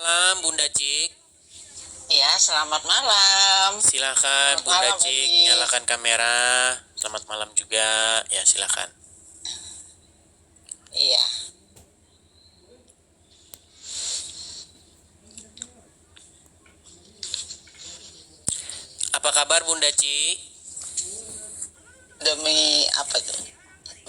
Malam Bunda Cik. Ya, selamat malam. Silakan Selamat Bunda malam, Cik Edi. nyalakan kamera. Selamat malam juga. Ya, silakan. Iya, Apa kabar Bunda Cik? demi apa tuh?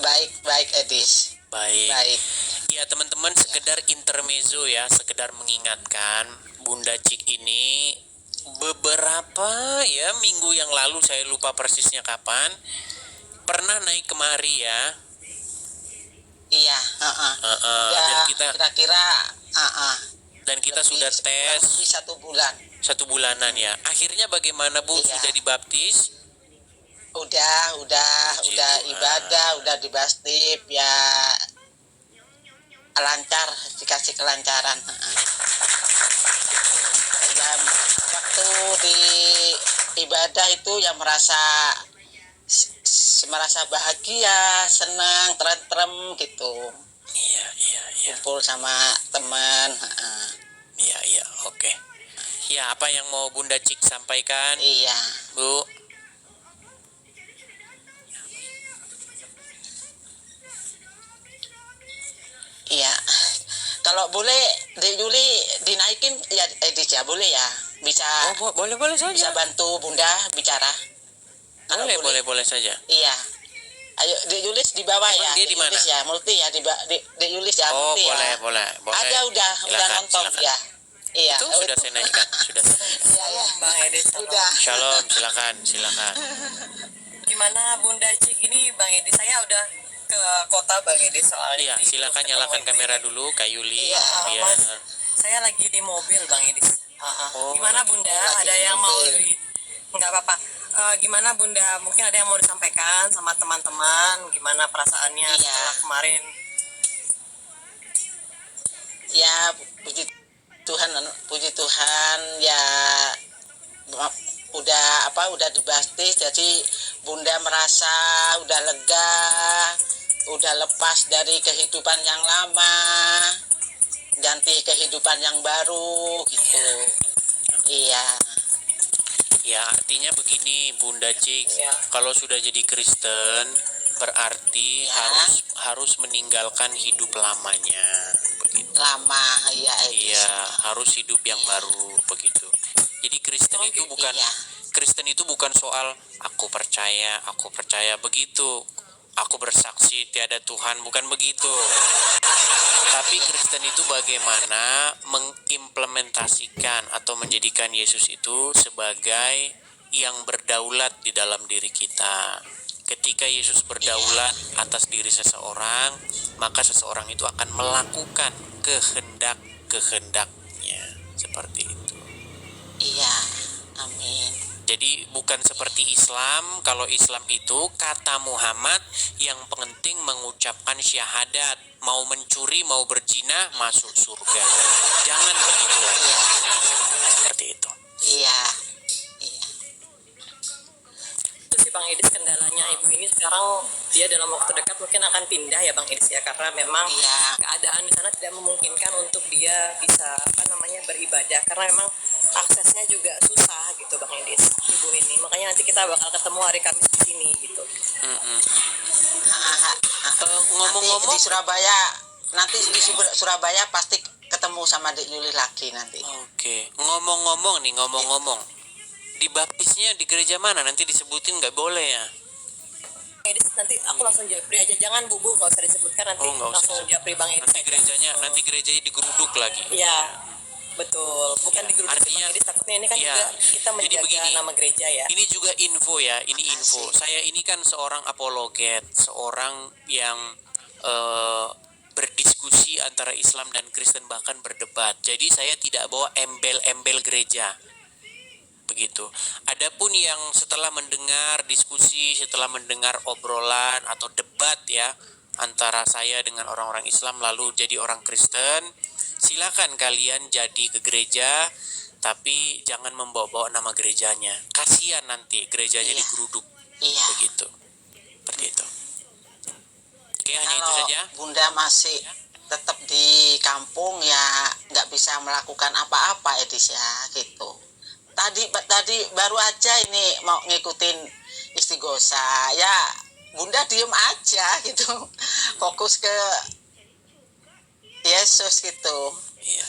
Baik, Edis. Baik. Baik. Ya, teman-teman, sekedar intermezzo ya, sekedar mengingatkan Bunda Cik ini beberapa ya minggu yang lalu, saya lupa persisnya kapan, pernah naik kemari ya. Iya, Dan Udah kita kira-kira dan kita sudah kurang lebih tes 1 bulan. 1 bulanan ya. Akhirnya bagaimana Bu? Iya. Sudah dibaptis? Udah Puji Tuhan. ibadah, udah dibastip ya, lancar, dikasih kelancaran. Ya, waktu di ibadah itu ya merasa bahagia, senang, tentrem gitu. Iya. Kumpul sama teman. Iya, oke. Ya, apa yang mau Bunda Cik sampaikan, Iya. Bu? Iya. Kalau boleh di Juli dinaikin ya, Edis ya, boleh ya. Bisa Boleh bisa saja. bantu Bunda bicara. Kalau Boleh saja. Iya. Ayo di Yulis di bawah Emang ya. dia di mana? Yulis ya, multi ya di Yulis ya, Oh, multi ya. boleh. Ada udah nonton Silakan. ya. Iya. Itu sudah saya naikkan, sudah. Iya, ya. Bang Edi, Udah. Shalom, silakan. Gimana Bunda Cik ini Bang Edi? Saya udah ke kota Bang Edi soalnya. Iya, silakan nyalakan kamera dulu, Kak Yuli. Iya, Biar Mas. Saya lagi di mobil Bang Edi. Oh, Gimana lagi. Bunda? Lagi Ada di yang mau mobil. nggak apa-apa. Gimana Bunda? Mungkin ada yang mau disampaikan sama teman-teman. Gimana perasaannya Iya. setelah kemarin? Ya, puji Tuhan ya, udah dibaptis, jadi Bunda merasa udah lega, udah lepas dari kehidupan yang lama, ganti kehidupan yang baru gitu. Iya. Ya, artinya begini Bunda Cik, Iya. kalau sudah jadi Kristen berarti Ya. harus meninggalkan hidup lamanya, begitu. Lama ya, Edis. Iya, harus hidup yang baru, begitu. Jadi Kristen itu bukan Iya. Kristen itu bukan soal aku percaya begitu. Aku bersaksi tiada Tuhan, bukan begitu. Tapi Kristen itu bagaimana mengimplementasikan atau menjadikan Yesus itu sebagai yang berdaulat di dalam diri kita. Ketika Yesus berdaulat atas diri seseorang, maka seseorang itu akan melakukan kehendak-kehendaknya. Seperti itu. Iya. Amin. Jadi bukan seperti Islam. Kalau Islam itu kata Muhammad yang penting mengucapkan syahadat. Mau mencuri, mau berzina, masuk surga. Jangan begitu lagi. Iya. Seperti itu. Iya. Itu sih Bang Edis, kendalanya ibu ini sekarang dia dalam waktu dekat mungkin akan pindah ya Bang Edis ya, karena memang Iya. keadaan di sana tidak memungkinkan untuk dia bisa beribadah, karena memang aksesnya juga susah gitu Bang Edis, ibu ini. Makanya nanti kita bakal ketemu hari Kamis di sini gitu. Ngomong-ngomong, Nanti di Surabaya pasti ketemu sama Dek Yuli lagi nanti. Oke, ngomong-ngomong, dibaptisnya di gereja mana? Nanti disebutin nggak boleh ya? Bang Edis, nanti aku langsung japri aja, jangan Bu, nggak usah disebutkan, nanti Oh, nggak usah. langsung japri Bang Edis. Nanti gerejanya digeruduk lagi. Iya, betul. Bukan Ya, di grup artinya- Bang Edis, takutnya ini kan iya. juga kita Jadi menjaga begini, nama gereja ya. Ini juga info ya, ini info. Asik. Saya ini kan seorang apologet, seorang yang berdiskusi antara Islam dan Kristen, bahkan berdebat. Jadi saya tidak bawa embel-embel gereja. Begitu. Adapun yang setelah mendengar diskusi, setelah mendengar obrolan atau debat ya antara saya dengan orang-orang Islam lalu jadi orang Kristen, silakan kalian jadi ke gereja, tapi jangan membawa-bawa nama gerejanya. Kasihan nanti gerejanya Iya. digeruduk. Iya. Begitu. Seperti itu. Oke, hanya itu Kalau saja. Bunda masih tetap di kampung ya nggak bisa melakukan apa-apa Edis ya gitu. Tadi baru aja ini mau ngikutin istighosa ya, Bunda diem aja gitu, fokus ke Yesus gitu. Iya.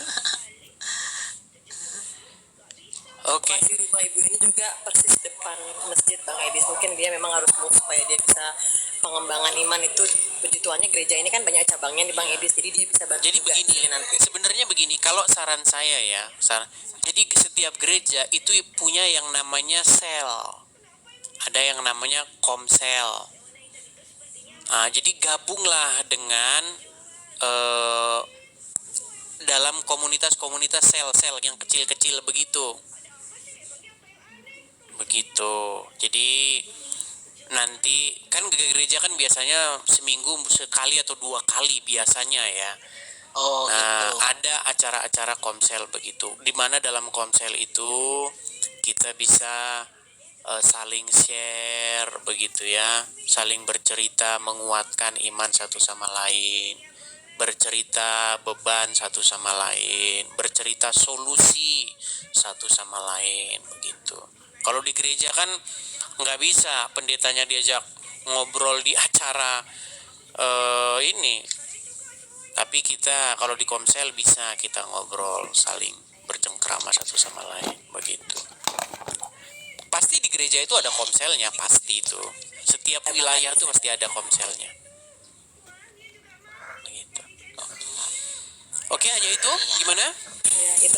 Oke. Masih rumah ibu ini juga persis depan masjid Bang Edis. Mungkin dia memang harus move supaya dia bisa pengembangan iman itu. Puji Tuhannya gereja ini kan banyak cabangnya di Bang Edis, jadi dia bisa bantu Jadi juga begini, sini nanti. sebenarnya begini, kalau saran saya ya, jadi setiap gereja itu punya yang namanya sel, ada yang namanya komsel. Nah, jadi gabunglah dengan dalam komunitas-komunitas sel-sel yang kecil-kecil begitu. Jadi nanti kan gereja kan biasanya seminggu sekali atau 2 kali biasanya ya. Oh Nah, gitu. ada acara-acara komsel begitu, di mana dalam komsel itu kita bisa saling share begitu ya, saling bercerita, menguatkan iman satu sama lain, bercerita beban satu sama lain, bercerita solusi satu sama lain begitu. Kalau di gereja kan nggak bisa pendetanya diajak ngobrol di acara ini, tapi kita kalau di komsel bisa kita ngobrol, saling bercengkrama satu sama lain begitu. Pasti di gereja itu ada komselnya, pasti itu. Setiap wilayah itu pasti ada komselnya. Begitu. Oke, hanya itu. Gimana? Ya, itu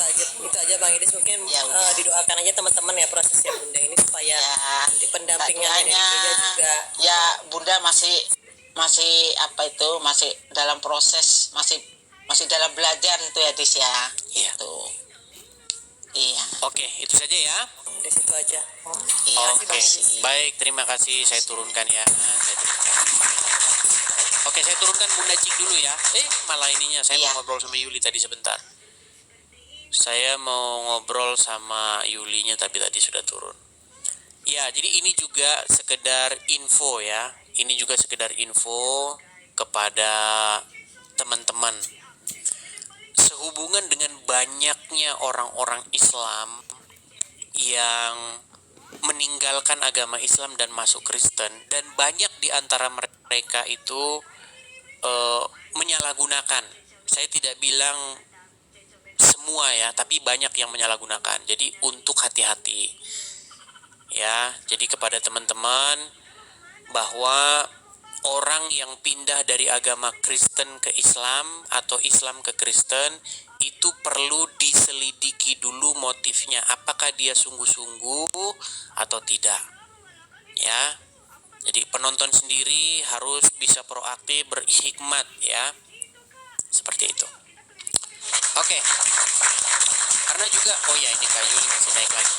aja Bang Edis. Mungkin Ya, udah. didoakan aja teman-teman ya prosesnya Bunda ini supaya Ya, nanti pendampingan dari hanya gereja juga. ya Bunda masih apa itu, masih dalam proses, masih dalam belajar itu ya Dis ya. Iya. Gitu. Iya. Oke, itu saja ya. Di situ aja. Iya. Oke, baik, terima kasih. Saya turunkan ya. Oke, saya turunkan Bunda Cik dulu ya. Malah ininya saya Iya. mau ngobrol sama Yuli tadi sebentar. Saya mau ngobrol sama Yulinya tapi tadi sudah turun. Ya, jadi ini juga sekedar info ya. Ini juga sekedar info kepada teman-teman. Sehubungan dengan banyaknya orang-orang Islam yang meninggalkan agama Islam dan masuk Kristen, dan banyak di antara mereka itu menyalahgunakan. Saya tidak bilang semua ya, tapi banyak yang menyalahgunakan. Jadi untuk hati-hati ya. Jadi kepada teman-teman, bahwa orang yang pindah dari agama Kristen ke Islam atau Islam ke Kristen itu perlu diselidiki dulu motifnya, apakah dia sungguh-sungguh atau tidak ya. Jadi penonton sendiri harus bisa proaktif, berhikmat ya, seperti itu. Oke. Karena juga ini Kak Yuli masih naik lagi.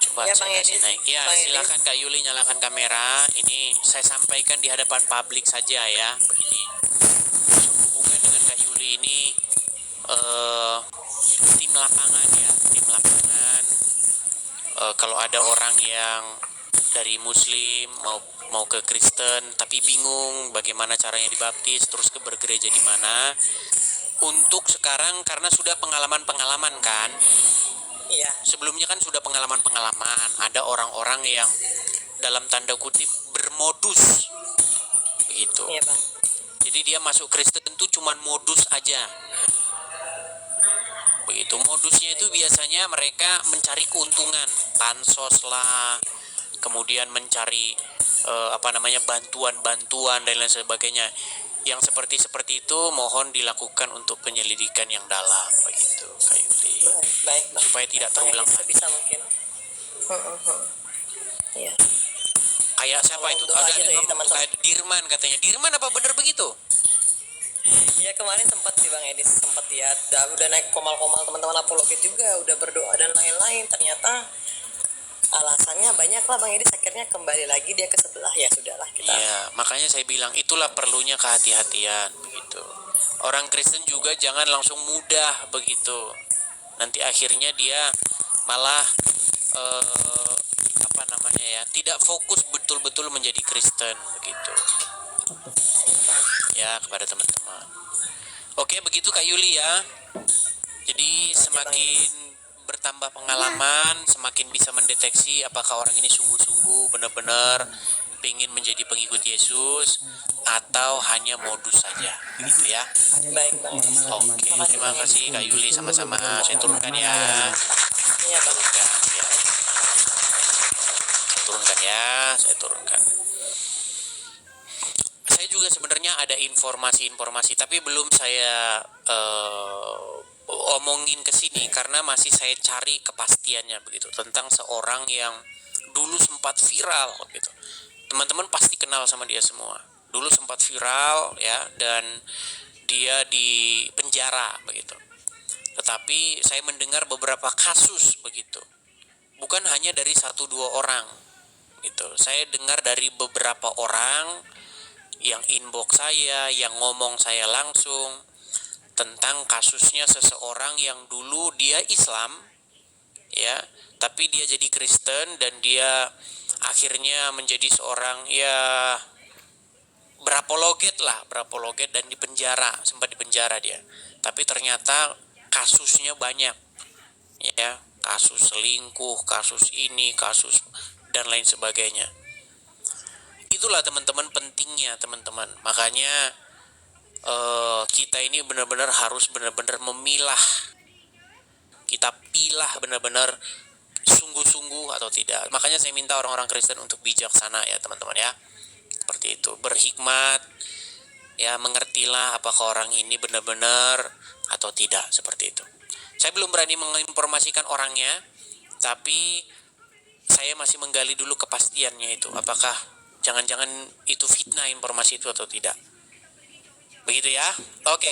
Coba Ya, saya Bang kasih Edis. naik. Ya, Bang Edis. silakan Kak Yuli nyalakan kamera. Ini saya sampaikan di hadapan publik saja ya. Begini. Hubungan dengan Kak Yuli ini tim lapangan ya, tim lapangan. Kalau ada orang yang dari Muslim mau ke Kristen tapi bingung bagaimana caranya dibaptis, terus ke bergereja di mana. Untuk sekarang karena sudah pengalaman-pengalaman kan. Iya. Sebelumnya kan sudah pengalaman-pengalaman. Ada orang-orang yang dalam tanda kutip bermodus begitu. Iya, Bang. Jadi dia masuk Kristen itu cuman modus aja. Begitu. Modusnya itu biasanya mereka mencari keuntungan, pansos lah, kemudian mencari bantuan-bantuan dan lain sebagainya. Yang seperti itu mohon dilakukan untuk penyelidikan yang dalam begitu, Kak Yuli. Baik, Bang. Supaya tidak Bang terulang Edis lagi. bisa mungkin. Iya. Kayak siapa itu? Doa Ada aja tuh ya, teman-teman. kayak Dirman katanya. Dirman apa benar begitu? Ya kemarin sempat sih Bang Edis, sempat ya udah naik komal-komal teman-teman apologet juga, udah berdoa dan lain-lain. Ternyata alasannya banyak lah Bang Edis, akhirnya kembali lagi dia ke sebelah. Ya sudahlah kita. Iya, makanya saya bilang itulah perlunya kehati-hatian begitu. Orang Kristen juga jangan langsung mudah begitu. Nanti akhirnya dia malah tidak fokus betul-betul menjadi Kristen begitu. ya kepada teman-teman. Oke, begitu Kak Yuli ya. Jadi semakin bertambah pengalaman, semakin bisa mendeteksi apakah orang ini sungguh-sungguh benar-benar ingin menjadi pengikut Yesus atau hanya modus saja, gitu ya. Baik Bang. Oke, terima kasih Kak Yuli, sama-sama. Saya turunkan ya. Iya Bang. Turunkan ya. Saya turunkan. Saya juga sebenarnya ada informasi-informasi, tapi belum saya omongin ke sini karena masih saya cari kepastiannya begitu tentang seorang yang dulu sempat viral gitu. Teman-teman pasti kenal sama dia semua. Dulu sempat viral ya, dan dia di penjara begitu. Tetapi saya mendengar beberapa kasus begitu. Bukan hanya dari 1-2 orang gitu. Saya dengar dari beberapa orang yang inbox saya, yang ngomong saya langsung tentang kasusnya seseorang yang dulu dia Islam ya, tapi dia jadi Kristen dan dia akhirnya menjadi seorang ya berapologet dan dipenjara, sempat dipenjara dia. Tapi ternyata kasusnya banyak ya, kasus selingkuh, kasus ini, kasus dan lain sebagainya. Itulah teman-teman pentingnya teman-teman. Makanya kita ini benar-benar harus benar-benar memilah. Kita pilah benar-benar sungguh-sungguh atau tidak. Makanya saya minta orang-orang Kristen untuk bijaksana ya teman-teman ya. Seperti itu, berhikmat ya, mengertilah apakah orang ini benar-benar atau tidak, seperti itu. Saya belum berani menginformasikan orangnya, tapi saya masih menggali dulu kepastiannya itu. Apakah jangan-jangan itu fitnah informasi itu atau tidak. Begitu ya. Oke.